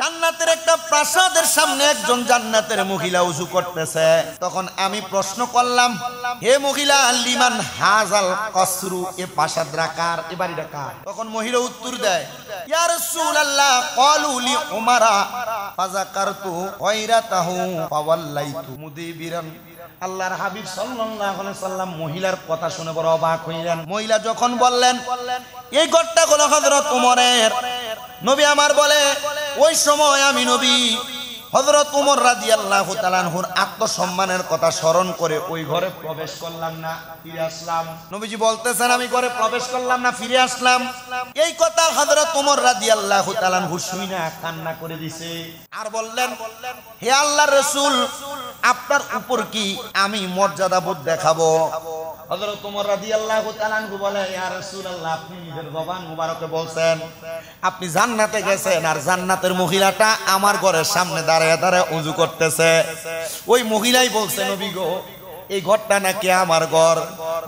জান্নাতের একটা প্রাসাদের সামনে একজন জান্নাতের মহিলা ওযু করতেছে। তখন আমি প্রশ্ন করলাম, হে মহিলা, লিমান হাজাল কসরু, এ প্রাসাদ রাকার, এ বাড়িটা কার? তখন মহিলা উত্তর দেয়, ইয়া রাসূলুল্লাহ ক্বালু লি উমারা ফাযাকারতু গায়রাতাহু ফাওয়াল্লাইতু মুদিবিরান। আল্লাহর হাবিব সাল্লাল্লাহু আলাইহি সাল্লাম মহিলার কথা শুনে বড় অবাক হইলেন। মহিলা যখন বললেন এই ঘরটা হলো হযরত ওমরের, নবী আমার বলে ওই সময় আমি নবী হযরত ওমর রাদিয়াল্লাহু তাআলা আনহুর আত্মসম্মানের কথা স্মরণ করে ওই ঘরে প্রবেশ করলাম না, ফিরে আসলাম। নবীজি বলতেছেন আমি ঘরে প্রবেশ করলাম না, ফিরে আসলাম। এই কথা হযরত ওমর রাদিয়াল্লাহু তাআলা আনহু শুনে কান্না করে দিছে আর বললেন, হে আল্লাহর রাসূল, আপনার উপর কি আমি মর্যাদাবোধ দেখাবো? হযরত ওমর রাদিয়াল্লাহু তাআলা আনহু বলে, ইয়া রাসূলুল্লাহ, আপনি নিজের জবান মুবারকে বলছেন আপনি জান্নাতে গেছেন আর জান্নাতের মহিলাটা আমার ঘরের সামনে দাঁড়ায় দাঁড়ায় ওযু করতেছে। ওই মহিলাই বলছে, নবী গো, এই ঘরটা নাকি আমার ঘর।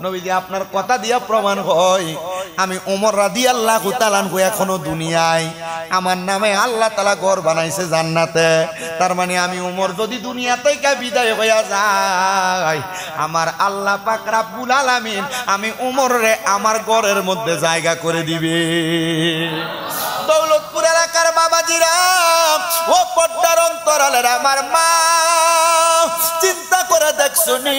নবীজি আপনার কথা দিয়া প্রমাণ হয় আমি ওমর রাদিয়াল্লাহু তাআলা আনহু এখনো দুনিয়ায়, আমার নামে আল্লাহ তাআলা ঘর বানাইছে জান্নাতে। তার মানে আমি ওমর যদি দুনিয়া থেকে বিদায় হইয়া যাই, আমার আল্লাহ পাক রব্বুল আলামিন আমি ওমররে আমার ঘরের মধ্যে জায়গা করে দিবে। দৌলতপুর এলাকার বাবাজিরা, ও পর্দার অন্তরালের আমার মা, চিন্তা করে দেখছনি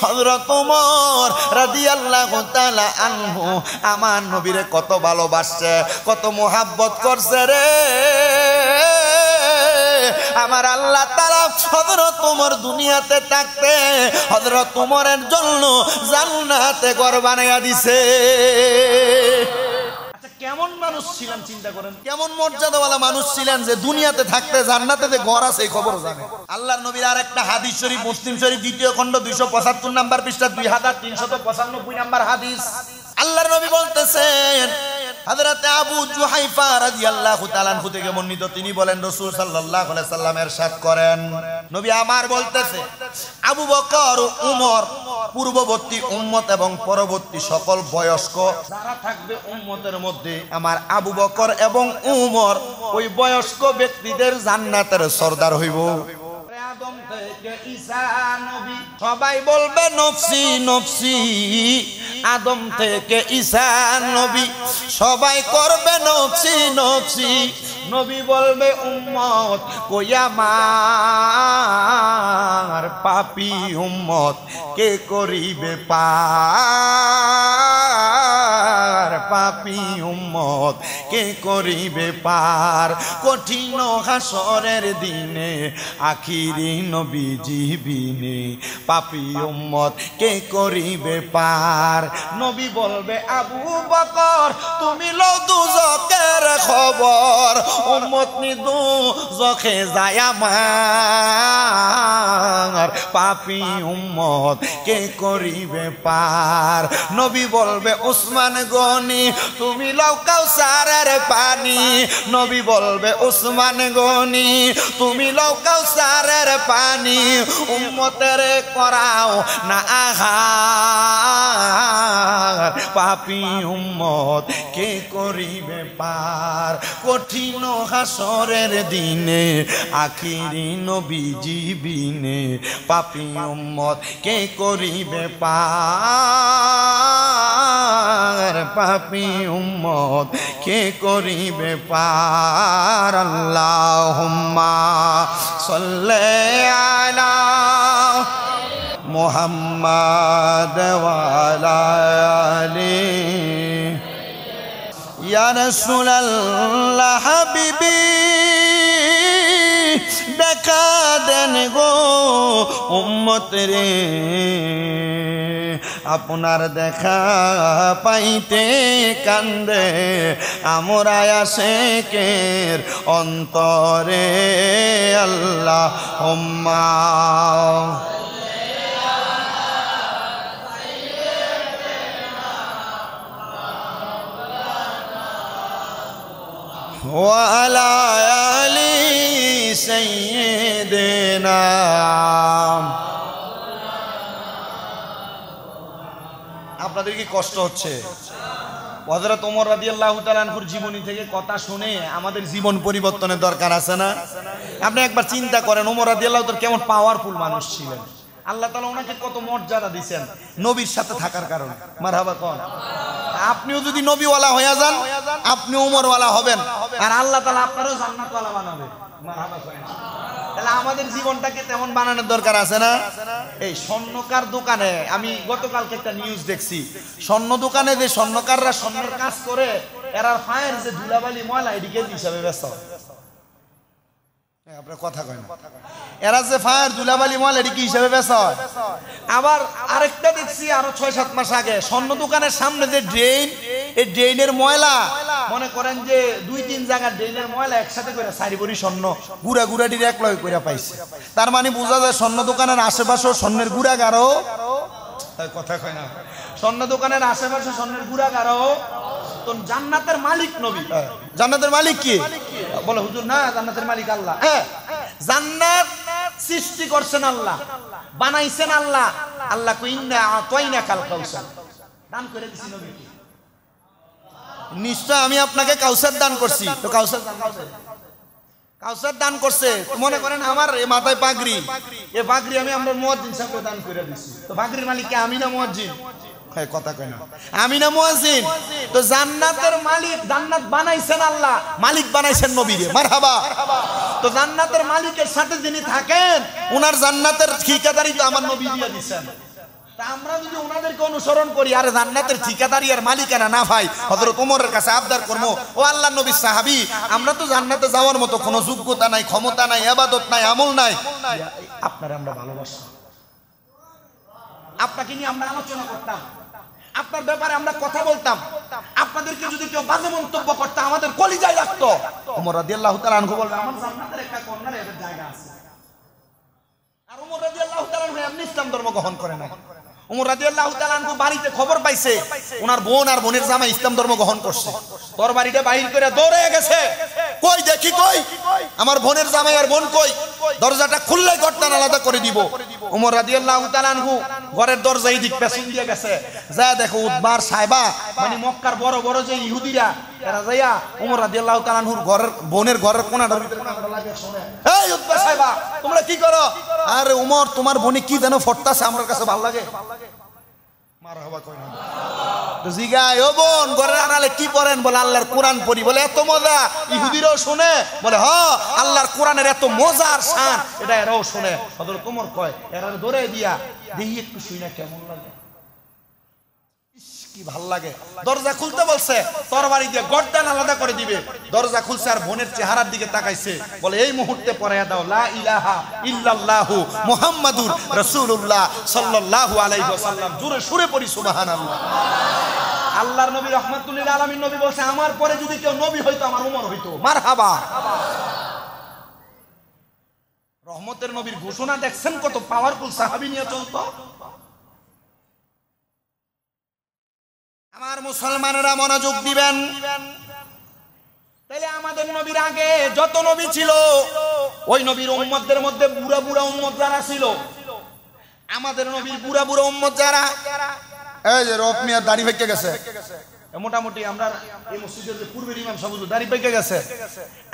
হযরত ওমর রাদিয়াল্লাহু তাআলা আনহু আমার নবীরে কত ভালোবাসছে, কত মোহাব্বত করছে রে। আমার আল্লাহ তাআলা হযরত ওমর দুনিয়াতে থাকতে হযরত ওমরের জন্য জান্নাতে ঘর বানায়া দিছে। কেমন মানুষ ছিলেন চিন্তা করেন, কেমন মর্যাদাওয়ালা মানুষ ছিলেন যে দুনিয়াতে থাকতে জান্নাতে যে ঘর আছে এই খবর জানে। আল্লাহর নবীর আরেকটা হাদিস শরীফ, মুসলিম শরীফ দ্বিতীয় খণ্ড 275 নাম্বার পৃষ্ঠা 2395 নাম্বার হাদিস। আল্লাহর নবী বলতেছেন, হযরত আবু জুহাইফা রাদিয়াল্লাহু তাআলা আনহু থেকে বর্ণিত, তিনি বলেন রাসূল সাল্লাল্লাহু আলাইহি সাল্লাম ইরশাদ করেন, নবী আমার বলতেছে, আবু বকর ও উমর পূর্ববর্তী উম্মত এবং পরবর্তী সকল বয়স্ক যারা থাকবে উম্মতের মধ্যে, আমার আবু বকর এবং উমর ওই বয়স্ক ব্যক্তিদের জান্নাতের সরদার হইব। আদম থেকে ঈসা নবী সবাই বলবে নফসি নফসি, আদম থেকে ঈসা নবী সবাই করবে নফসি নফসি। নবী বলবে উম্মত কই আমার পাপী উম্মত কে করিবে পার, পাপী উম্মত কে করিবে পার। কঠিন হাসরের দিনে আখিরি নবীজি বিনে পাপী উম্মত কে করিবে পার। নবী বলবে আবু বকর তুমি লও দুজকের খবর, উম্মত নি দুজকে যায় আমার পাপী উম্মত কে করিবে পার। নবী বলবে উসমান গনি তুমি লও কাউসারের পানি, নবী বলবে উসমান গনি তুমি লও কাউসারের পানি। উম্মতের করাও না আহার, পাপী উম্মত কে করিবে পার। কঠিন হাসরের দিনে আখিরি নবীজি বিনে পাপী উম্মত কে করিবে পার, পাপী উম্মত কে করিবে পার। আল্লাহুম্মা সাল্লি আলা মুহাম্মাদ ওয়া আলা আলি ইয়া রাসূলুল্লাহ হাবিবি দেখা দেন গো উম্মত রে, আপনার দেখা পাইতে কান্দে আমরা আশিকের অন্তরে। আল্লাহুম্মা ওয়া আলা আলি সাইয়্যিদিনা। আপনাদের কি কষ্ট হচ্ছে? হযরত ওমর রাদিয়াল্লাহু তাআলা আনহুর জীবনী থেকে কথা শুনে আমাদের জীবন পরিবর্তনের দরকার আছে না? আপনি একবার চিন্তা করেন ওমর রাদিয়াল্লাহু তাআলা কেমন পাওয়ারফুল মানুষ ছিলেন। আল্লাহ তাআলা ওনাকে কত মর্যাদা দিয়েছেন নবীর সাথে থাকার কারণে। মারহাবা কোন। আপনিও যদি নবীওয়ালা হয়ে যান, আপনি ওমরওয়ালা হবেন, আর আল্লাহ তাআলা আপনারও জান্নাতওয়ালা বানাবে। মারহাবা কোন। তাহলে আমাদের জীবনটাকে তেমন বানানোর দরকার আছে না? এই স্বর্ণকার দোকানে আমি গতকালকে একটা নিউজ দেখছি, স্বর্ণ দোকানে যে স্বর্ণকাররা স্বর্ণের কাজ করে এরা ফায়ার যে ধুলাবালি ময়লা এদিকে হিসাবে ব্যস্ত। আপনার কথা কয় না, এরা যে ফায়ার ধুলাবালি ময়লা এদিকে হিসাবে ব্যস্ত। আবার আরেকটা দেখছি আরো 6-7 মাস আগে স্বর্ণ দোকানের সামনে যে ড্রেন, এই ড্রেনের ময়লা মনে করেন যে 2-3 জায়গার ড্রেনের ময়লা একসাথে করে 4 ভরি স্বর্ণ গুড়া গুড়াটির এক লয় করে পাইছে। তার মানে বোঝা যায় স্বর্ণ দোকানের আশেপাশেও স্বর্ণের গুড়াগারও, কথা কয় না, স্বর্ণ দোকানের আশেপাশে স্বর্ণের গুড়াগারও। তো জান্নাতের মালিক নবী। জান্নাতের মালিক কি বলে হুজুর? না, জান্নাতের মালিক আল্লাহ। জান্নাত সৃষ্টি করছেন আল্লাহ, বানাইছেন আল্লাহ। আল্লাহ কই ইন্না আতাইনাকাল কাউসার, দান করে দিছি নবীকে। নিশ্চয় আমি আপনাকে কাউসার দান করছি। তো কাউসার দান করছে, কাউসার দান করছে। মনে করেন আমার এই মাথায় পাগড়ি, এই পাগড়ি আমি আমার মুয়াজ্জিন সাহেবকে দান করে দিছি। তো পাগড়ির মালিক কে? আমি না মুয়াজ্জিন? কথা কয় না, আমি না মুয়াজ্জিন? তো জান্নাতের মালিক, জান্নাত বানাইছেন আল্লাহ, মালিক বানাইছেন নবীরে। মারহাবা। তো জান্নাতের মালিকের সাথে যিনি থাকেন ওনার জান্নাতের ঠিকাদারি তো আমার নবী দিয়ে দিয়েছেন। তা আমরা যদি ওনাদেরকে অনুসরণ করি আর জান্নাতের ঠিকাদারি আর মালিকানা না ভাই হযরত ওমরের কাছে আবদার করবো, ও আল্লাহর নবী সাহাবী, আমরা তো জান্নাতে যাওয়ার মতো কোনো যোগ্যতা নাই, ক্ষমতা নাই, ইবাদত নাই, আমল নাই, আপনারা আমরা ভালোবাসি, আপনাকে নিয়ে আমরা আলোচনা করতাম, আপনার ব্যাপারে আমরা কথা বলতাম, আপনাদেরকে যদি কেউ বাজে মন্তব্য করতে আমাদের কলিজায় লাগতো। ওমর রাদিয়াল্লাহু তাআলা আনহু বলবেন আমার জান্নাতের একটা কর্নারে এর জায়গা আছে। আর ওমর রাদিয়াল্লাহু তাআলা আনহু এমনি ইসলাম ধর্ম গ্রহণ করে না। ওমর রাদিয়াল্লাহু তাআলা আনহু বাড়িতে খবর পাইছে ওনার বোন আর বোনের জামাই ইসলাম ধর্ম গ্রহণ করছে, তরবারিটা বাইর করে দৌড়ে গেছে, কই দেখি কই আমার বোনের জামাই আর বোন কই, দরজাটা খুললেই গর্দান আলাদা করে দিব। ওমর রাদিয়াল্লাহু তাআলা আনহু ঘরের দরজা এই দিক পেছন দিয়ে গেছে, যা দেখো উতবার সাইবা মানে মক্কার বড় বড় যে ইহুদিরা এরা যাইয়া ওমর রাদিয়াল্লাহু তাআলা আনহুর ঘরের বোনের ঘরের কোণাটার ভিতরে কামড় লাগে, শুনে এই উতবা সাইবা তোমরা কি করো? আরে ওমর তোমার বোনে কি যেন ফটতাছে আমার কাছে ভালো লাগে। মারহাবা কই না? তো জিগায় ও বোন ঘরের আড়ালে কি পড়েন? বলে আল্লাহর কোরআন পড়ি। বলে এত মজা? ইহুদিরাও শুনে? বলে হ্যাঁ, আল্লাহর কোরআনের এত মজার শান এটা এরাও শুনে। হযরত ওমর কয় এরা ধরে দিয়া দেখি একটু শুই না কেমন লাগে, কি ভাল লাগে। দরজা খুলতে বলছে, তরবারি দিয়ে গর্দান আলাদা করে দিবে। দরজা খুলছে আর বোনের চেহারার দিকে তাকাইছে, বলে এই মুহূর্তে পড়াইয়া দাও লা ইলাহা ইল্লাল্লাহু মুহাম্মাদুর রাসূলুল্লাহ সাল্লাল্লাহু আলাইহি ওয়াসাল্লাম। জোরে সুরে পড়ি সুবহানাল্লাহ। আল্লাহর নবী রাহমাতুল লিল আলামিন নবী বলছে আমার পরে যদি কেউ নবী হইতো আমার ওমর হইতো। মারহাবা। রহমতের নবীর ঘোষণা দেখছেন কত পাওয়ারফুল সাহাবী নিয়ে চলতো। আমার মুসলমানেরা মনোযোগ দিবেন, তাহলে আমাদের নবীর আগে যত নবী ছিল ওই নবীর উম্মতদের মধ্যে বুড়া বুড়া উম্মত যারা ছিল, আমাদের নবীর বুড়া বুড়া উম্মত যারা, এই যে রব মিয়া দাড়ি পেকে গেছে, মোটামুটি আমরা এই মসজিদের যে পূর্বের ইমাম সাহেব দাড়ি পেকে গেছে,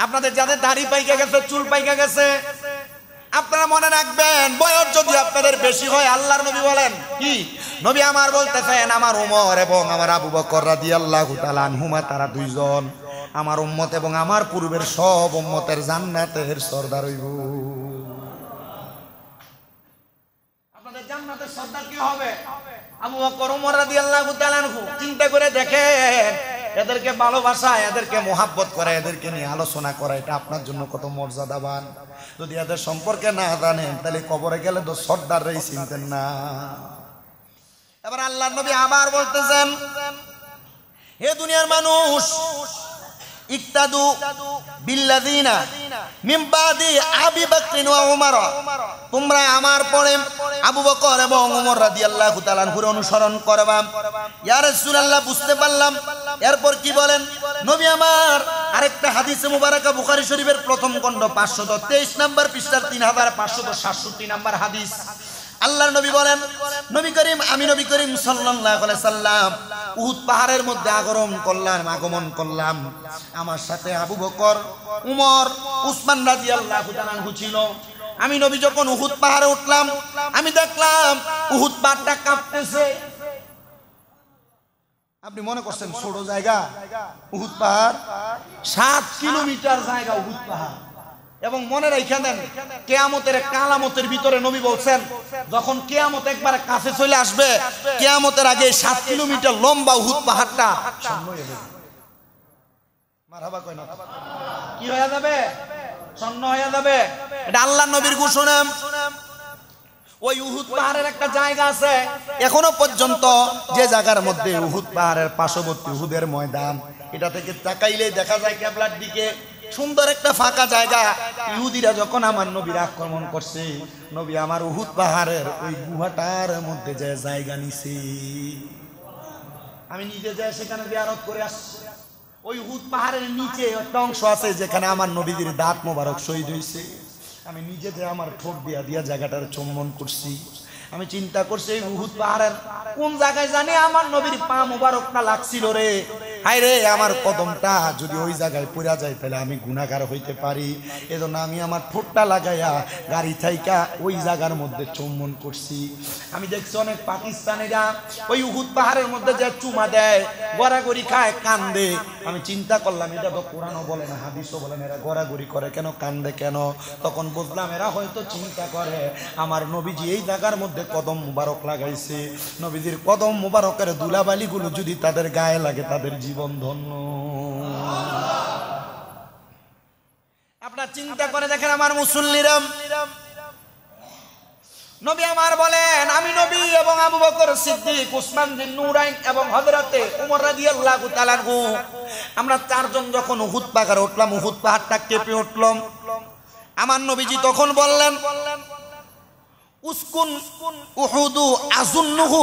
আপনাদের যাদের দাড়ি পাইকে গেছে, চুল পাইকে গেছে, আপনারা মনে রাখবেন বয়স যদি আপনাদের বেশি হয় আল্লাহর নবী বলেন কি? নবী আমার বলতেছেন আমার ওমর এবং আমার আবু বকর রাদিয়াল্লাহু তাআলা আনহুমা তারা দুইজন আমার উম্মত এবং আমার পূর্বের সব উম্মতের জান্নাতের সরদার হইব। আপনাদের জান্নাতের সরদার কি হবে? আবু বকর ওমর রাদিয়াল্লাহু তাআলা আনহু। চিন্তা করে দেখেন, এদেরকে ভালোবাসা, এদেরকে মোহাব্বত করা, এদেরকে নিয়ে আলোচনা করা, এটা আপনার জন্য কত মর্যাদাবান। যদি এদের সম্পর্কে না জানেন তাহলে কবরে গেলে তো সর্দাররাই চিনতেন না। এবার আল্লাহর নবী আবার বলতেছেন হে দুনিয়ার মানুষ, ইক্তাদু বিল্লাযিনা মিন বাদি আবি বকর ওয়া উমর, তোমরা আমার পরে আবু বকর এবং ওমর রাদিয়াল্লাহু তাআলা আনহুর অনুসরণ করবা। ইয়া রাসূলুল্লাহ, বুঝতে পারলাম। এরপর কি বলেন নবী আমার? আরেকটা হাদিসে মুবারাকা বুখারী শরীফের প্রথম খণ্ড 523 নম্বর পৃষ্ঠার 3567 নম্বর হাদিস। আল্লাহর নবী বলেন, নবী করিম, আমি নবী করিম সাল্লাল্লাহু আলাইহি সাল্লাম উহুদ পাহাড়ের মধ্যে আগমন করলাম। আমার সাথে আবু বকর, উমর, উসমান রাদিয়াল্লাহু তাআলা আনহু ছিল। আমি নবী যখন উহুদ পাহাড়ে উঠলাম, আমি দেখলাম উহুদ পাহাড়টা কাঁপতেছে। আপনি মনে করছেন ছোট জায়গা? উহুদ পাহাড় 7 কিলোমিটার জায়গা উহুদ পাহাড়। এবং মনে রেখে দেন, কিয়ামতের একটা আলামতের ভিতরে নবী বলছেন, যখন কিয়ামত একবার কাছে চলে আসবে, কিয়ামতের আগে 7 কিলোমিটার লম্বা উহুদ পাহাড়টা শূন্য হয়ে যাবে। মারহাবা কয় না? কি হয়ে যাবে? শূন্য হয়ে যাবে। এটা আল্লাহর নবীর ঘোষণা। ওই উহুদ পাহাড়ের একটা জায়গা আছে, এখনো পর্যন্ত যে জায়গার মধ্যে উহুদ পাহাড়ের পার্শ্ববর্তী উহুদের ময়দান, এটা থেকে তাকাইলে দেখা যায় কিবলার দিকে সুন্দর একটা ফাঁকা জায়গা। ইহুদিরা যখন আমার নবীর আক্রমণ করছে, নবী আমার উহুদ পাহাড়ের ওই গুহাটার মধ্যে যে জায়গা নিছে, আমি নিজে যাই সেখানে জিয়ারত করে আসছি। ওই উহুদ পাহাড়ের নিচে একটা অংশ আছে যেখানে আমার নবীদের দাঁত মোবারক শহীদ হয়েছে। আমি নিজে যে আমার ঠোঁট দিয়া জায়গাটার চুম্বন করছি। আমি চিন্তা করছি এই উহুদ পাহাড়ের কোন জায়গায় জানি আমার নবীর পা মোবারকটা লাগছিল রে। হায় রে, আমার কদমটা যদি ওই জায়গায় পড়া যায় তাহলে আমি গুনাহগার হইতে পারি। এজন্য আমি আমার ঠোঁটটা লাগাইয়া গাড়ি থাইকা ওই জায়গার মধ্যে চুম্বন করছি। আমি দেখছি অনেক পাকিস্তানিরা ওই উহুদ পাহাড়ের মধ্যে যে চুমা দেয়, গড়াগড়ি খায়, কান্দে। আমি চিন্তা করলাম এটা তো কোরআনও বলে না, হাদিসও বলে না, এরা গড়াগড়ি করে কেন, কান্দে কেন? তখন বুঝলাম এরা হয়তো চিন্তা করে আমার নবীজি এই জায়গার মধ্যে কদম মুবারক লাগাইছে, নবীজির কদম মুবারকের ধুলাবালিগুলো যদি তাদের গায়ে লাগে তাদের জীবন ধন্য। আপনার চিন্তা করে দেখেন আমার মুসল্লিরা, নবী আমার বলেন আমি নবী এবং আবু বকর সিদ্দিক, উসমান বিন নুরাইন এবং হযরতে উমর রাদিয়াল্লাহু তাআলা আনহু, আমরা চারজন যখন উহুদ পাহাড়ে উঠলাম, উহুদ পাহাড়টা কেঁপে উঠল। আমার নবীজি তখন বললেন উসকুন উহুদু আযুন্নুহু,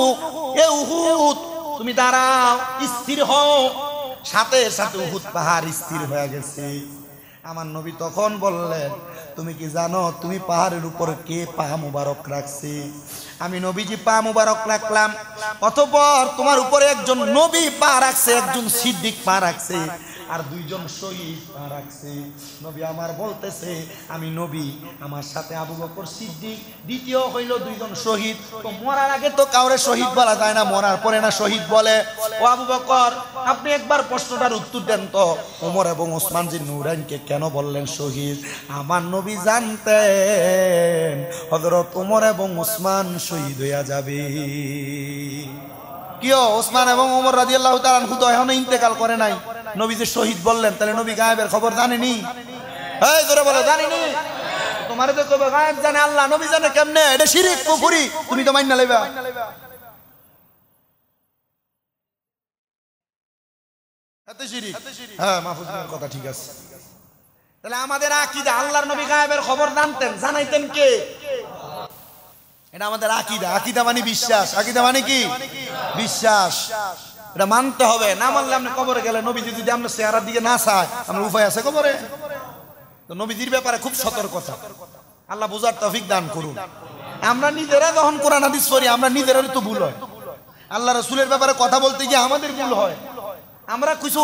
এ উহুদ তুমি দাঁড়াও, স্থির হও। সাথে সাথে উহুদ পাহাড় স্থির হয়ে গেছে। আমার নবী তখন বললেন তুমি কি জানো তুমি পাহাড়ের উপর কে পা মুবারক রাখছে? আমি নবীজি পা মুবারক রাখলাম। অতঃপর তোমার উপরে একজন নবী পা রাখছে, একজন সিদ্দিক পা রাখছে, আর দুইজন শহীদ পা রাখছে। নবী আমার বলতেছে আমি নবী, আমার সাথে আবু বকর সিদ্দিক, দ্বিতীয় হইল দুইজন শহীদ। তো মরার আগে তো কাউরে শহীদ বলা যায় না, মরার পরে না শহীদ বলে। ও আবু বকর, আপনি একবার প্রশ্নটার উত্তর দেন তো, ওমর এবং ওসমান বিন নুরাইনকে কেন বললেন শহীদ? আমার নবী জানতেন হযরত ওমর এবং ওসমান শহীদ হইয়া যাবে। কিও ওসমান এবং ওমর রাদিয়াল্লাহু তাআলা আনহু তো এখনো ইন্তেকাল করে নাই, নবী যে শহীদ বললেন, তাহলে নবী গায়েবের খবর জানেনি? এই জোরে বলো জানেনি? তোমারে তো কবে গায়েব জানে আল্লাহ, নবী জানে কেমনে? এটা শিরক কুফরি, তুমি তো মাইনা লইবা। এত শিরক। হ্যাঁ, মাহফুজের কথা ঠিক আছে। তাহলে আমাদের আকীদা আল্লাহর নবী গায়েবের খবর জানতেন, জানাইতেন কে? এটা আমাদের আকীদা। আকীদা মানে বিশ্বাস। আকীদা মানে কি? বিশ্বাস। এটা মানতে হবে। না মানলে আপনি কবরে গেলে নবীজি যদি আমরা চেহারার দিকে না চায়, আমরা উপায় আছে কবরে? তো নবীজির ব্যাপারে খুব সতর্কতা। আল্লাহ বুঝার তৌফিক দান করুন। আমরা নিজেরা যখন কোরআন হাদিস পড়ি, আমরা নিজেরাই তো ভুল হয়। আল্লাহ রাসূলের ব্যাপারে কথা বলতে গিয়ে আমাদের ভুল হয়। আমরা কিছু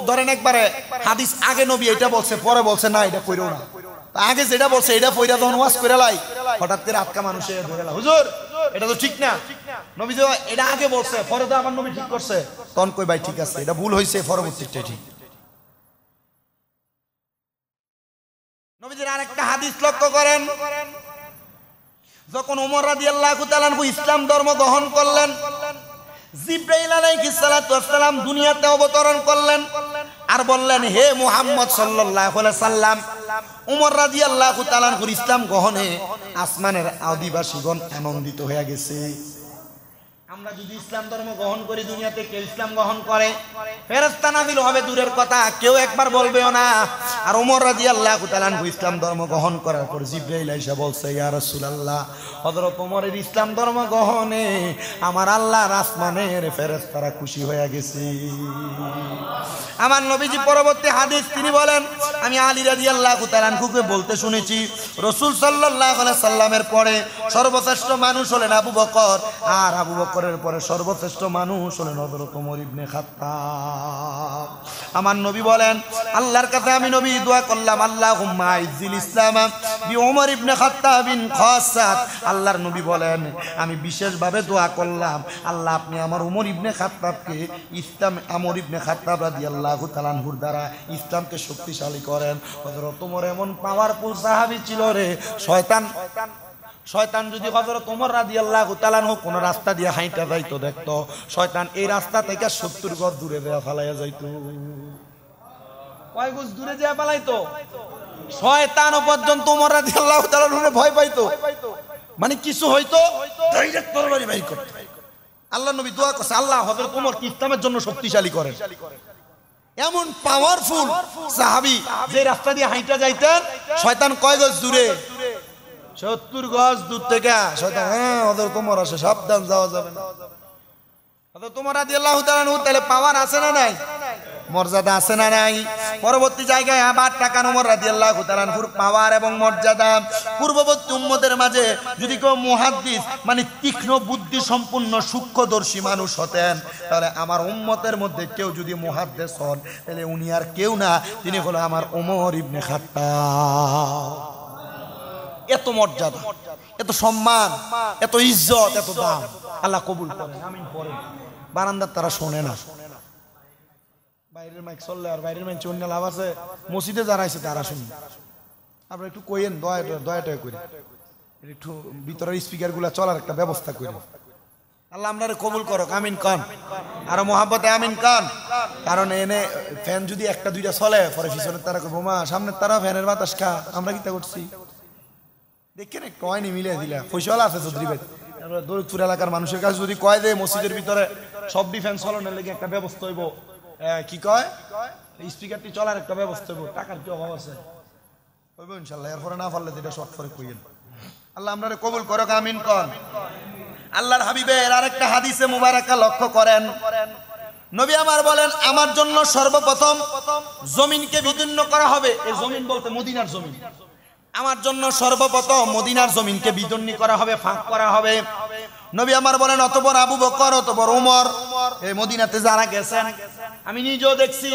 ধরেন একবারে হাদিস আগে নবী এটা বলছে, পরে বলছে না এটা কইরো না। আগে যেটা বলছে এটা পয়রা যখন ওয়াজ করে লাই, হঠাৎ করে আটকা মানুষে ধরে লা, হুজুর এটা তো ঠিক না, নবী যে এটা আগে বলছে পরে তো আমার নবী ঠিক করছে, তখন কই ভাই ঠিক আছে, এটা ভুল হয়েছে, পরবর্তীটা ঠিক। নবীজির আরেকটা হাদিস লক্ষ্য করেন, যখন ওমর রাদিয়াল্লাহু তাআলা আনহু ইসলাম ধর্ম গ্রহণ করলেন, জিবরাইল আলাইহিস সালাতু ওয়াস সালাম দুনিয়াতে অবতরণ করলেন আর বললেন হে মুহাম্মদ সাল্লাল্লাহু আলাইহি সাল্লাম, ওমর রাদিয়াল্লাহু তাআলা আনহু ইসলাম গ্রহণে আসমানের অধিবাসীগণ আনন্দিত হয়ে গেছে। আমরা যদি ইসলাম ধর্ম গ্রহণ করি, দুনিয়াতে কেউ ইসলাম গ্রহণ করে, ফেরেশতা নাযিল হবে দূরের কথা, কেউ একবার বলবেও না আর ওমর রাদিয়াল্লাহু তাআলা আনহু ইসলাম ধর্ম গ্রহণ করার পর জিবরাইল এসে বলছে, ইয়া রাসূলুল্লাহ, হযরত ওমরের ইসলাম ধর্ম গ্রহণে আমার আল্লাহর আসমানের ফেরেশতারা খুশি হয়ে গেছে। আমার নবীজি পরবর্তী হাদিস তিনি বলেন, আমি আলী রাদিয়াল্লাহু তাআলা আনহুকে বলতে শুনেছি, রাসূল সাল্লাল্লাহু আলাইহি সাল্লামের পরে সর্বশ্রেষ্ঠ মানুষ হলেন আবু বকর, আর আবু বকরের পরে সর্বশ্রেষ্ঠ মানুষ হলেন হযরত ওমর ইবনে খাত্তাব। আমার নবী বলেন, আল্লাহর কাছে আমি নবী দোয়া করলাম, আল্লাহুম্মা আইজিল ইসলাম বি ওমর ইবনে খাত্তাবিন খাসাত। আল্লাহর নবী বলেন, আমি বিশেষভাবে দোয়া করলাম, আল্লাহ আপনি আমার ওমর ইবনে খাত্তাবকে ইসলাম, ওমর ইবনে খাত্তাব রাদিয়াল্লাহু তাআলা আনহুর দ্বারা ইসলামকে শক্তিশালী করেন। হযরত ওমর এমন পাওয়ারফুল সাহাবী ছিল রে, শয়তান যদি হযরত ওমর রাদিয়াল্লাহু তাআলা আনহু কোন রাস্তা দিয়ে হাঁটা যাইতো, দেখতো শয়তান এই রাস্তা থেকে 70 গজ দূরে দেয়া ফালাইয়া যাইতো। কয় গজ দূরে দেয়া ফালাইতো? শয়তানও পর্যন্ত ওমর রাদিয়াল্লাহু তাআলা আনহুকে ভয় পাইতো, মানে কিছু হইতো ডাইরেক্ট তরবারি বাইর করত। আল্লাহর নবী দোয়া করছে, আল্লাহ হযরত ওমরকে ইসলামের জন্য শক্তিশালী করেন। এমন পাওয়ারফুল সাহাবী যে রাস্তা দিয়ে হাঁটা যাইতেন, শয়তান কয় গজ দূরে? 70 গজ দূর থেকে শয়তান, হ্যাঁ হযরত ওমর আসে, সাবধান, যাওয়া যাবে না। হযরত ওমর রাদিয়াল্লাহু তাআলা আনহু তাহলে পাওয়ার আছে না নাই? মর্যাদা আছে না নাই? পরবর্তী জায়গায় আবার টাকান ওমর রাদিয়াল্লাহু তাআলা আনহুর পাওয়ার এবং মর্যাদা পূর্ববর্তী উম্মতের মাঝে যদি কেউ মুহাদ্দিস মানে তীক্ষ্ণ বুদ্ধি সম্পন্ন সূক্ষ্মদর্শী মানুষ হতেন, তাহলে আমার উম্মতের মধ্যে কেউ যদি মুহাদ্দিস হন, তাহলে উনি আর কেউ না, তিনি হলো আমার ওমর ইবনে খাত্তাব। এত মর্যাদা, এত সম্মান, এত ইজ্জত, এত দাম। আল্লাহ কবুল করেন, আমিন পড়েন। বারান্দার তারা শোনে না, বাইরের মাইক চললে আর বাইরের মাইক অন্য লাভ আছে, মসজিদে যারা আছে তারা শুনি। আপনারা একটু কইেন, দয়াটা করে একটু ভিতরের স্পিকার গুলা চলার একটা ব্যবস্থা করেন। আল্লাহ আপনারা কবুল করো, আমিন কন, আরো মহাব্বতে আমিন কন। কারণ এনে ফ্যান যদি একটা দুইটা চলে, পরে পিছনের তারা কইবো মা সামনের তারা ফ্যানের বাতাস খা, আমরা কি তা করছি? দেখেন একটু হয়নি মিলিয়ে দিলে পয়সা আছে চৌধুরী ভাই। দরিদ্র এলাকার মানুষের কাছে যদি কয় যে মসজিদের ভিতরে সব ডিফেন্স চলানোর লেগে একটা ব্যবস্থা হইব, কি কয় স্পিকারটি চলার একটা ব্যবস্থা হইব, টাকার কি অভাব আছে? হইব ইনশাল্লাহ। এরপরে না পারলে যেটা শর্ট করে কইেন। আল্লাহ আপনারা কবুল করো, আমিন কন। আল্লাহর হাবিবের আরেকটা হাদিসে মুবারাকা লক্ষ্য করেন, নবী আমার বলেন, আমার জন্য সর্বপ্রথম জমিনকে বিদীর্ণ করা হবে। এই জমিন বলতে মদিনার জমিন। আমার জন্য সর্বপ্রথম মদিনার জমিনকে বিদীর্ণ করা হবে, ফাঁক করা হবে। নবী আমার বলেন, অতঃপর আবু বকর, অতঃপর ওমর। এই মদিনাতে যারা গেছেন, আমি নিজেও দেখছি,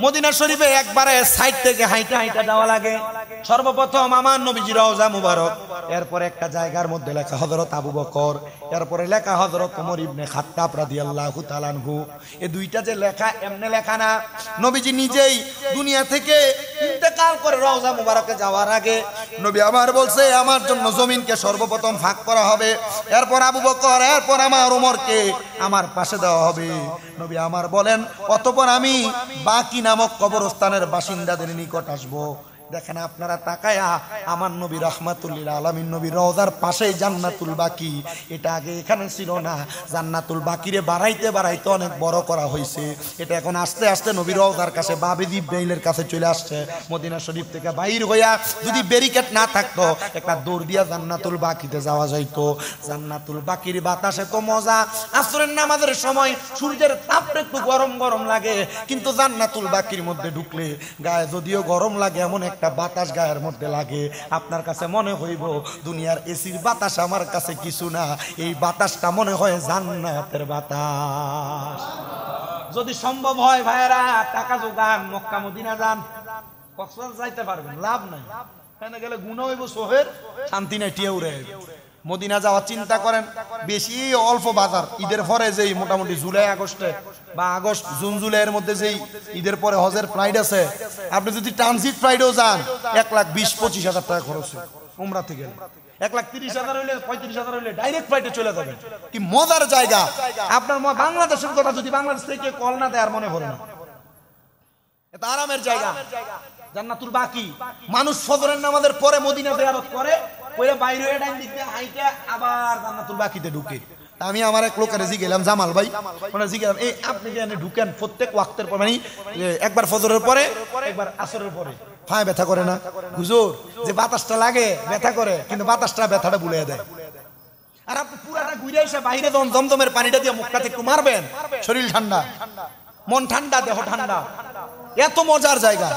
মদিনা শরীফে একবারে সাইড থেকে হাইটা হাইটা যাওয়া লাগে। সর্বপ্রথম আমার নবীজির রওজা মুবারক, এরপর একটা জায়গার মধ্যে লেখা হযরত আবু বকর, এরপরে লেখা হযরত ওমর ইবনে খাত্তাব রাদিয়াল্লাহু তাআলা আনহু। এই দুইটা যে লেখা এমনি লেখা না, নবীজি নিজেই দুনিয়া থেকে ইন্তেকাল করে রওজা মুবারকে যাওয়ার আগে নবী আমার বলছে, আমার জন্য জমিনকে সর্বপ্রথম ফাঁক করা হবে, এরপর আবু বকর, এরপর আমার ওমরকে আমার পাশে দেওয়া হবে। নবী আমার বলেন, অতঃপর আমি বাকি নামক কবরস্থানের বাসিন্দাদের নিকট আসবো। দেখেন আপনারা তাকায়া, আমার নবী রাহমাতুল লিল আলামিন নবী রওজার পাশেই জান্নাতুল বাকি, এটা আগে এখানে ছিল না। জান্নাতুল বাকিরে বাড়াইতে বাড়াইতে অনেক বড় করা হয়েছে। এটা এখন আস্তে আস্তে নবী রওজার কাছে বাবে জিব্রাইলের কাছে চলে আসছে। মদিনা শরীফ থেকে বাইর হইয়া যদি ব্যারিকেড না থাকতো, একটা দৌড় দিয়া জান্নাতুল বাকিতে যাওয়া যাইতো। জান্নাতুল বাকির বাতাসে তো মজা, আসরের নামাজের সময় সূর্যের তাপটা একটু গরম গরম লাগে, কিন্তু জান্নাতুল বাকির মধ্যে ঢুকলে গায়ে যদিও গরম লাগে, এমন একটা বাতাস গায়ের মধ্যে লাগে, আপনার কাছে মনে হইব দুনিয়ার এসির বাতাস আমার কাছে কিছু না, এই বাতাসটা মনে হয় জান্নাতের বাতাস। যদি সম্ভব হয় ভাইয়েরা, টাকা জোগান, মক্কা মদিনা যান, কক্সবাজার যাইতে পারবেন, লাভ নাই। এখানে গেলে গুণা হইব সোহের, শান্তি নাই, টিয়া উড়ে। মদিনা যাওয়ার চিন্তা করেন, বেশি অল্প বাজার। ঈদের পরে যেই মোটামুটি জুলাই আগস্টে বা আগস্ট জুন জুলাইয়ের মধ্যে যেই ঈদের পরে হজের ফ্লাইট আছে, আপনি যদি ট্রানজিট ফ্লাইটেও যান, 1,20-25,000 টাকা খরচ উমরা থেকে। 1,30,000 হইলে 35,000 হইলে ডাইরেক্ট ফ্লাইটে চলে যাবেন। কি মজার জায়গা! আপনার বাংলাদেশের কথা যদি বাংলাদেশ থেকে কল না দেয় আর মনে পড়ে না, এটা আরামের জায়গা। জান্নাতুল বাকি, মানুষ ফজরের নামাজের পরে মদিনা জিয়ারত করে, কইরা বাইরে হয়ে ডাইন দিক দিয়ে হাইটে আবার জান্নাতুল বাকিতে ঢুকে। আমি আমার এক লোকের গেলাম, জামাল ভাই, ওনার গেলাম, এই আপনি যে ঢুকেন প্রত্যেক ওয়াক্তের পর, মানে একবার ফজরের পরে একবার আসরের পরে, হ্যাঁ ব্যথা করে না হুজুর? যে বাতাসটা লাগে ব্যথা করে, কিন্তু বাতাসটা ব্যথাটা ভুলে দেয়। আর আপনি পুরাটা ঘুরে এসে বাইরে যখন জমজমের পানিটা দিয়ে মুখটাতে একটু মারবেন, শরীর ঠান্ডা, মন ঠান্ডা, দেহ ঠান্ডা, এত মজার জায়গা।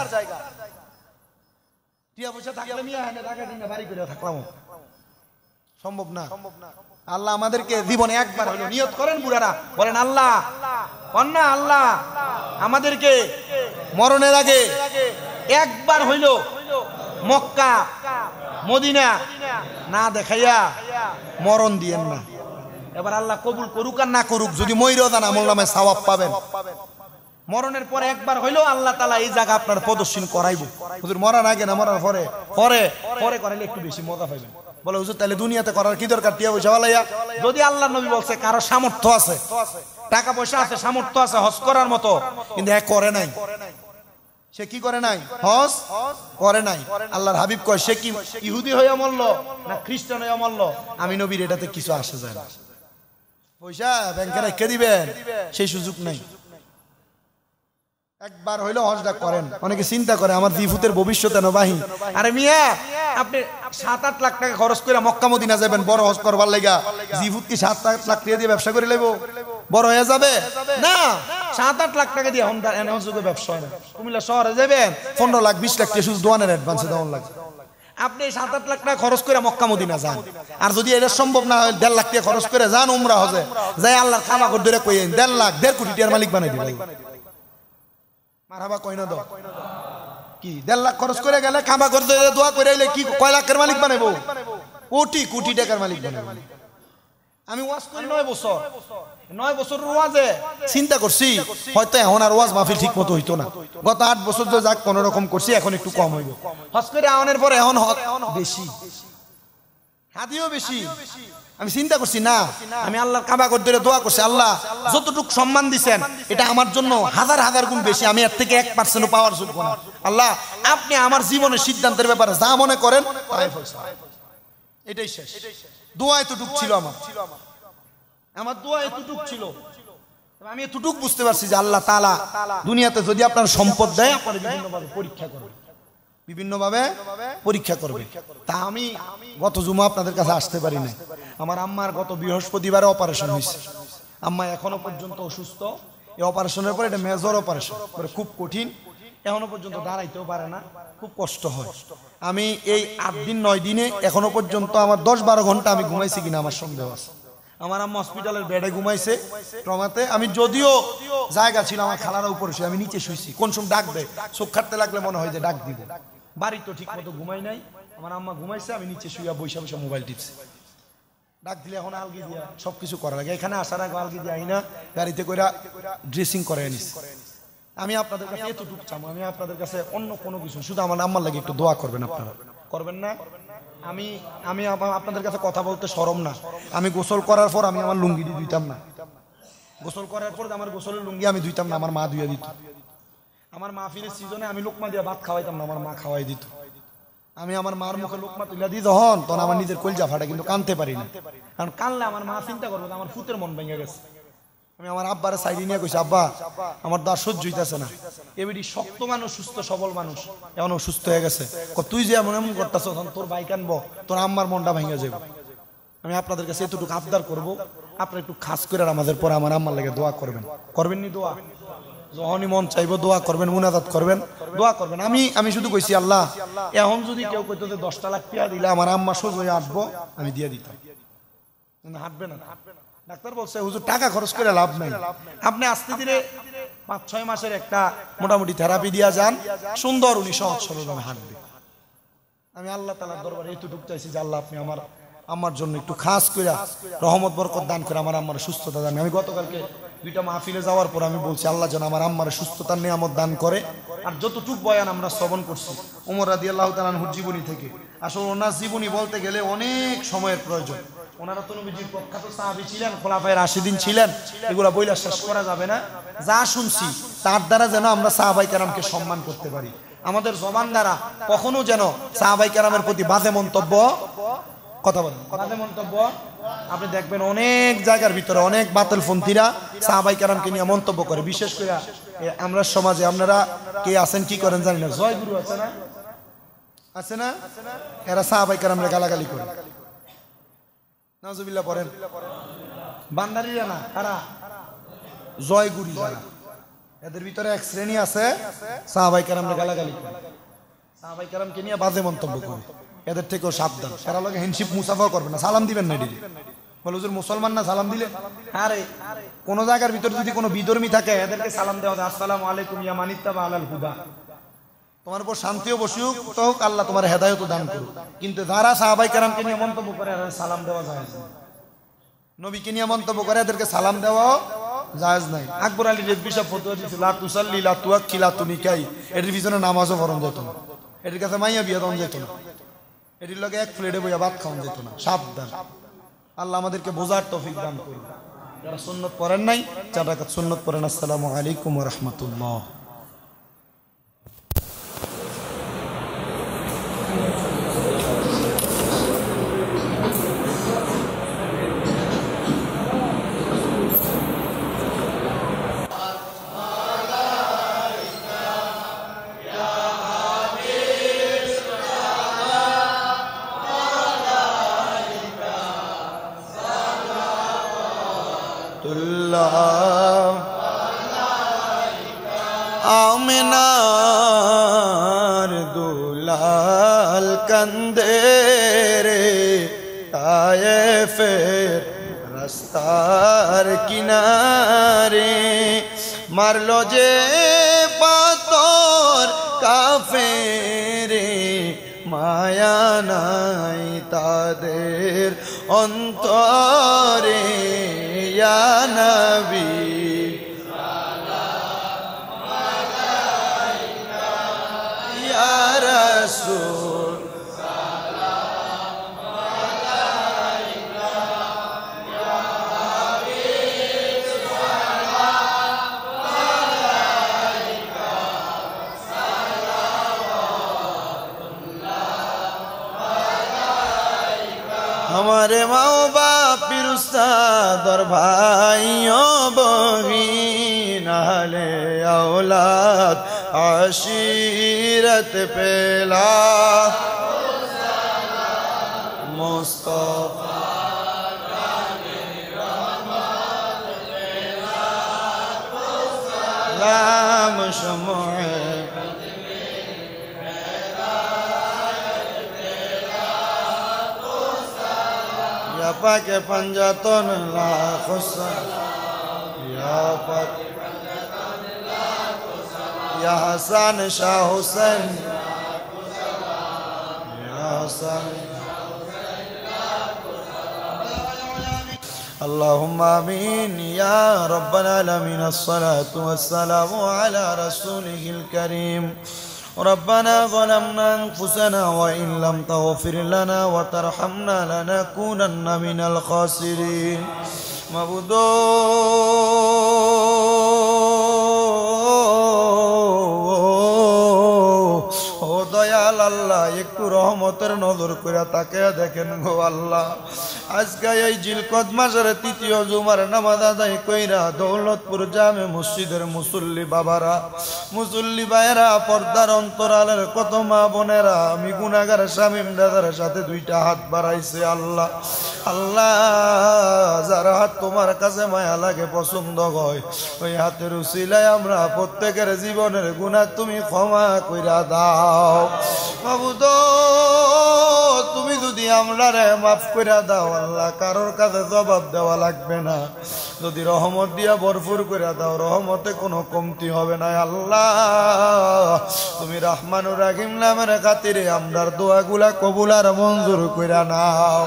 টিয়া পয়সা থাকলে মিয়া এনে টাকা দিনে বাড়ি করে থাকলাম, সম্ভব না। আল্লাহ আমাদেরকে জীবনে একবার হলো নিয়ত করেন, বুড়ারা বলেন আল্লাহ, কন্যা আল্লাহ আমাদেরকে মরণের আগে একবার হইল মক্কা মদিনা না দেখাইয়া মরণ দিয়েন না। এবার আল্লাহ কবুল করুক আর না করুক, যদি মইরও যান আমল নামে সওয়াব পাবেন। মরণের পরে একবার হইলো আল্লাহ তাআলা এই জায়গা আপনার প্রদর্শন করাইবো। হুজুর মরার আগে না মরার পরে? পরে পরে করাইলে একটু বেশি মজা পাইবেন। বলে হুজুর তাহলে দুনিয়াতে করার কি দরকার? টিয়া পয়সা ওয়ালাইয়া যদি আল্লাহ নবী বলছে কারো সামর্থ্য আছে, টাকা পয়সা আছে, সামর্থ্য আছে হজ করার মতো, কিন্তু এক করে নাই, সে কি করে নাই? হজ করে নাই। আল্লাহর হাবিব কয় সে কি ইহুদি হইয়া মরল না খ্রিস্টান হইয়া মরল, আমি নবীর এটাতে কিছু আসে যায় না। পয়সা ব্যাংকে রেখে দিবেন সেই সুযোগ নাই। একবার হইলো হজটা করেন। অনেকে চিন্তা করে আমার জিফুতের ভবিষ্যৎ নবাহী। আরে মিয়া আপনি 7-8 লাখ টাকা খরচ করে মক্কা মদিনা যাবেন বড় হজ করবার লাগা, জিফুত কি 7-8 লাখ টাকা দিয়ে ব্যবসা করে লইব? বড় হয়ে যাবে না। 7-8 লাখ টাকা দিয়ে হন্ডার এনহজুগে ব্যবসা হয় না। কুমিল্লা শহরে যাবেন 15 লাখ 20 লাখ টাকা শুধু দোয়ানের অ্যাডভান্সে দেওয়ার লাগে। আপনি 7-8 লাখ টাকা খরচ করে মক্কা মদিনা যান, আর যদি এটা সম্ভব না হয় 1.5 লাখ টাকা খরচ করে যান উমরা হজে, যাই আল্লাহর খামা করে ধরে কইেন 1.5 লাখ 1.5 কোটি টাকার মালিক বানাই দিবেন। মারহাবা কই না? দাও কি 1.5 লাখ খরচ করে গেলে খামা করে ধরে দোয়া করে আইলে কি কয় লাখের মালিক বানাইবো? কোটি কোটি টাকার মালিক বানাইবো। আমি ওয়াজ করি 9 বছর, 9 বছর ওয়াজে চিন্তা করছি হয়তো এখন আর ওয়াজ মাহফিল ঠিক মতো হইতো না। গত 8 বছর তো যাক কোন রকম করছি, এখন একটু কম হইব। হজ করে আওয়ানোর পরে এখন বেশি, হাদিও বেশি। আমি চিন্তা করছি না, আমি আল্লাহর কাবা করে ধরে দোয়া করছি, আল্লাহ যতটুকু সম্মান দিবেন এটা আমার জন্য হাজার হাজার গুণ বেশি, আমি এর থেকে 1% পাওয়ার যোগ্য না। আল্লাহ আপনি আমার জীবনের সিদ্ধান্তের ব্যাপারে যা মনে করেন তাই ফয়সালা। এটাই শেষ। দোয়া এতটুকু ছিল আমার দোয়া এতটুক ছিল। আমি এতটুক বুঝতে পারছি যে আল্লাহ তাআলা দুনিয়াতে যদি আপনার সম্পদ দেয় আপনার বিভিন্নভাবে পরীক্ষা করবে, বিভিন্নভাবে পরীক্ষা করবে। তা আমি গত জুমা আপনাদের কাছে আসতে পারি না। আমার আম্মার গত বৃহস্পতিবারে অপারেশন হয়েছে। আম্মা এখনো পর্যন্ত অসুস্থ। এই অপারেশনের পর এটা মেজর অপারেশন, খুব কঠিন। এখনো পর্যন্ত দাঁড়াইতেও পারে না, খুব কষ্ট হয়। আমি এই 8 দিন 9 দিনে এখনো পর্যন্ত আমার 10-12 ঘন্টা আমি ঘুমাইছি কিনা আমার সন্দেহ আছে। আমার আম্মা হসপিটালের বেডে ঘুমাইছে ট্রমাতে। আমি যদিও জায়গা ছিল আমার খালার উপরে শুয়ে, আমি নিচে শুইছি। কোন সময় ডাক দেয়, চোখ খাটতে লাগলে মনে হয় যে ডাক দিব। বাড়ি তো ঠিক মতো ঘুমাই নাই, আমার আম্মা ঘুমাইছে, আমি নিচে শুয়ে বসে বসে মোবাইল টিপছি। ডাক দিলে এখন আলগি দিয়া সবকিছু করা লাগে। এখানে আসার আগে আলগি দিয়ে আইনা গাড়িতে কইরা ড্রেসিং করে আনিস। আমি আপনাদের কাছে এতটুকু চাম, আমি আপনাদের কাছে অন্য কোনো কিছু, শুধু আমার আম্মার লাগে একটু দোয়া করবেন। আপনারা করবেন না? আমি আপনাদের কাছে কথা বলতে শরম না। আমি গোসল করার পর আমি আমার লুঙ্গি দিয়ে ধুইতাম না। গোসল করার পর আমার গোসলের লুঙ্গি আমি ধুইতাম না, আমার মা ধুইয়া দিত। আমার মাহফিলের সিজনে আমি লোকমা দিয়ে ভাত খাওয়াইতাম না, আমার মা খাওয়াই দিত। আমি আমার মার মুখে লোকমা তুলে দিই তখন আমার নিজের কলজা ফাটা, কিন্তু কানতে পারি না। কারণ কানলে আমার মা চিন্তা করবে আমার ফুতের মন ভেঙে গেছে। আমি আমার আব্বারে সাইডে নিয়ে কইছি, আব্বা আমার তো আর সহ্য হইতেছে না। এবারে শক্ত মানুষ, সুস্থ সবল মানুষ, এমন সুস্থ হয়ে গেছে। তুই যে এমন এমন করতেছ, তোর বাইক আনবো, তোর আম্মার মনটা ভেঙে যাবে। আমি আপনাদের কাছে এতটুকু আবদার করবো, আপনারা একটু খাস করে আমাদের পরে আমার আম্মার লাগে দোয়া করবেন। করবেন নি দোয়া? যখনই মন চাইবো দোয়া করবেন, মুনাজাত করবেন, দোয়া করবেন। আমি শুধু কইছি আল্লাহ এখন যদি কেউ কইতো যে 10 লাখ টাকা দিলে আমার আম্মা সোজা হয়ে আসবো, আমি দিয়ে দিতাম। হাঁটবে না। ডাক্তার বলছে হুজুর টাকা খরচ করে লাভ নাই, আপনি আস্তে ধীরে 5-6 মাসের একটা মোটামুটি থেরাপি দিয়া যান, সুন্দর উনি সহজ সরলভাবে হাঁটবে। আমি আল্লাহ তাআলার দরবারে এতটুকু চাইছি যে আল্লাহ আপনি আমার জন্য একটু খাস করে রহমত বরকত দান করে আমার আম্মার সুস্থতা দান। আমি গতকালকে 2টা মাহফিলে যাওয়ার পর আমি বলছি আল্লাহ যেন আমার আম্মার সুস্থতার নিয়ামত দান করে। আর যতটুক বয়ান আমরা শ্রবণ করছি ওমর রাদিয়াল্লাহু তাআলা আনহুর জীবনী থেকে, আসলে ওনার জীবনী বলতে গেলে অনেক সময়ের প্রয়োজন। ওনারা তো নবীজির প্রখ্যাত সাহাবী ছিলেন, খোলাফায়ে রাশিদিন ছিলেন, এগুলা বইলা শেষ করা যাবে না। যা শুনছি তার দ্বারা যেন আমরা সাহাবায়ে কেরামকে সম্মান করতে পারি। আমাদের জবান দ্বারা কখনো যেন সাহাবায়ে কেরামের প্রতি বাজে মন্তব্য, কথা বলেন, বাজে মন্তব্য আপনি দেখবেন অনেক জায়গার ভিতরে অনেক বাতিলপন্থীরা সাহাবায়ে কেরামকে নিয়ে মন্তব্য করে, বিশেষ করে আমরা সমাজে আপনারা কে আছেন কি করেন জানি না, জয় গুরু আছে না, আছে না, এরা সাহাবায়ে কেরামরে গালাগালি করে, নাউজুবিল্লাহ পড়েন, বান্দারিরা না, কারা জয় গুরু যারা, এদের ভিতরে এক শ্রেণী আছে সাহাবায়ে কেরামরে গালাগালি করে, সাহাবায়ে কেরামকে নিয়ে বাজে মন্তব্য করে, এদের থেকেও সাবধান। সারা লোকে হ্যান্ডশিপ মুসাফাও করবে না, সালাম দিবেন না, ডিডি বলে হুজুর মুসলমান না সালাম দিলে, আরে কোন জায়গার ভিতরে যদি কোনো বিধর্মী থাকে এদেরকে সালাম দেওয়া যায়, আসসালামু আলাইকুম ইয়া মানিত্তাবা আলাল হুদা, তোমার উপর শান্তিও বসুক তো হোক, আল্লাহ তোমার হেদায়েত দান করুক। কিন্তু যারা সাহাবায়ে কেরামকে নিয়ে মন্তব্য করে এদের সালাম দেওয়া যায় না, নবীকে নিয়ে মন্তব্য করে এদেরকে সালাম দেওয়াও জায়েজ নাই। আকবর আলী রেজভী সাহেব ফতোয়া দিয়েছিল, লা তুসাল্লি লা তুয়াক্কি লা তুনিকাই, এর পিছনে নামাজও পড়ন যেত না, এর কাছে মাইয়া বিয়া দেওয়া যেত না, এটির লগে এক প্লেটে বইয়া ভাত খাওয়ান যেত না, সাবধান। আল্লাহ আমাদেরকে বোঝার তৌফিক দান করুন। যারা সুন্নত পড়েন নাই 4 রাকাত সুন্নত পড়েন। আসসালামু আলাইকুম ওয়া রাহমাতুল্লাহ। আমিনার দুলাল কান্দে রে তায়েফের রাস্তার কিনারে, মারলো যে পাথর কাফেরে, মায়া নাই তাদের অন্তরে, ইয়া নবী ইয়া রাসূল हमारे माओ बाप फिर उस्ताद और भाइयों बहन अहले औलाद आशीरत पेला मुस्तफा लाम शमुए पाके पंजातन लाख या पाक या हसन शाह हुसैन या हसन अल्लाहुम्मा आमीन या रब्बल आलमीन। अस्सलातु वस्सलामु अला रसूलिहिल करीम। ربنا ظلمنا أنفسنا وإن لم تغفر لنا وترحمنا لنكونن من الخاسرين। معبودو দয়াল আল্লাহ একটু রহমতের নজর করে তাকে দেখেন গো আল্লাহ। আজকে এই জিলকদ মাসের 3য় জুমার নামাজ আদায় কইরা দৌলতপুর জামে মসজিদের মুসল্লি বাবারা, মুসল্লি ভাইয়েরা, পর্দার অন্তরালের কত মা বোনেরা, আমি গুনাহগার শামীম দাদার সাথে 2টা হাত বাড়াইছে আল্লাহ। আল্লাহ যার হাত তোমার কাছে মায়া লাগে, পছন্দ হয়, ওই হাতের উসিলায় আমরা প্রত্যেকের জীবনের গুনাহ তুমি ক্ষমা কইরা দাও মাবুদ। তুমি যদি আমরারে মাফ কইরা দাও আল্লাহ, কারোর কাছে জবাব দেওয়া লাগবে না। যদি রহমত দিয়া ভরপুর কইরা দাও, রহমতে কোনো কমতি হবে না আল্লাহ। তুমি রহমানুর রাহিম নামের খাতিরে আমরার দোয়াগুলা কবুল আর মঞ্জুর কইরা নাও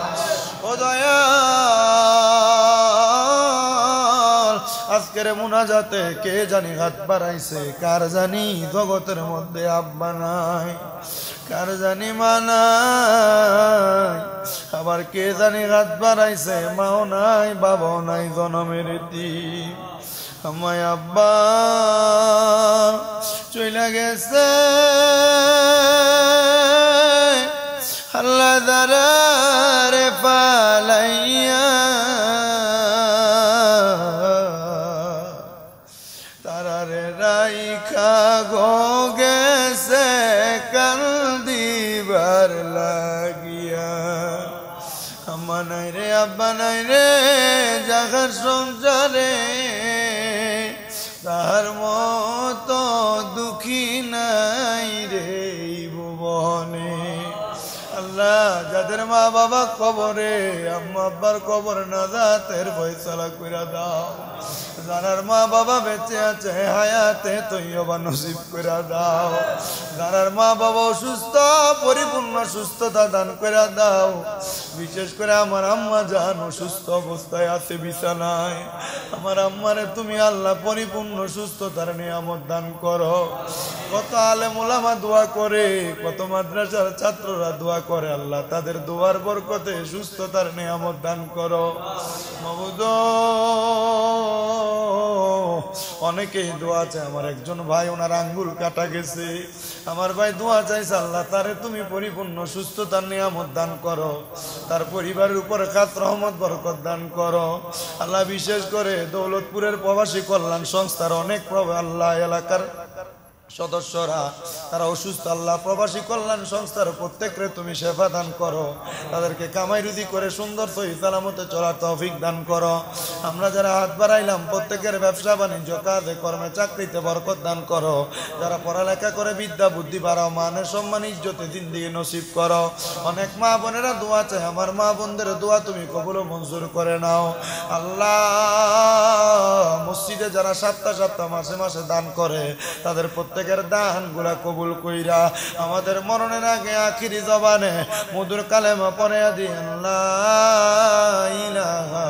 ও দয়াল। আজকের মুনাজাতে কে জানি হাত বাড়াইছে, কার জানি জগতের মধ্যে আব্বা নাই, কার জানি মা নাই, আবার কে জানি হাত বাড়াইছে মাও নাই, বাবাও নাই, জনমের এতিম। আমায় আব্বা চইলা গেছে আল্লাহ দারে ফালাইয়া আব্বা নাই রে জাগার সংসারে, তার মতো দুঃখী নাই রে ভুবনে। আল্লাহ যাদের মা বাবা কবরে, আম্মা আব্বার কবর নাজাতের ফয়সালা কইরা দাও। যারার মা বাবা বেঁচে আছে হায়াতে তৈয়বা নসিব কইরা দাও। যারার মা বাবা অসুস্থ পরিপূর্ণ সুস্থতা দান কইরা দাও। বিশেষ করে আমার আম্মা জান অসুস্থ অবস্থায় আছে বিছানায়, আমার আম্মারে তুমি আল্লাহ পরিপূর্ণ সুস্থতার নিয়ামত দান করো। কত আলেম ওলামা দোয়া করে, কত মাদ্রাসার ছাত্ররা দোয়া করে, আল্লাহ তাদের দোয়ার বরকতে সুস্থতার নিয়ামত দান করো। মাবুদ অনেকেই দোয়া চায়, আমার একজন ভাই ওনার আঙ্গুল কাটা গেছে, আমার ভাই দোয়া চাইছে আল্লাহ তারে তুমি পরিপূর্ণ সুস্থতার নিয়ামত দান করো, তার পরিবারের উপর খাস রহমত বরকত দান করো। আল্লাহ বিশেষ করে দৌলতপুরের প্রবাসী কল্যাণ সংস্থার অনেক আল্লাহ এলাকার সদস্যরা তারা অসুস্থ, আল্লাহ প্রবাসী কল্যাণ সংস্থার প্রত্যেককে তুমি সেবা দান করো, তাদেরকে কামাই রুজি করে সুন্দর সহি সালামতে চলার তৌফিক দান করো। আমরা যারা হাত বাড়াইলাম প্রত্যেকের ব্যবসা বাণিজ্য কাজে কর্মে চাকরিতে বরকত দান করো। যারা পড়ালেখা করে বিদ্যা বুদ্ধি বাড়াও, মানের সম্মান ইজ্জতে জিন্দেগি নসিব করো। অনেক মা বোনেরা দোয়া চায়, আমার মা বোনদের দোয়া তুমি কবুল ও মঞ্জুর করে নাও। আল্লাহ মসজিদে যারা সপ্তাহ মাসে মাসে দান করে, তাদের প্রত্যেকের দান গুলা কবুল কইরা আমাদের মরণের আগে আখিরি জবানে মধুর কালেমা পড়ে দিন লা ইলাহা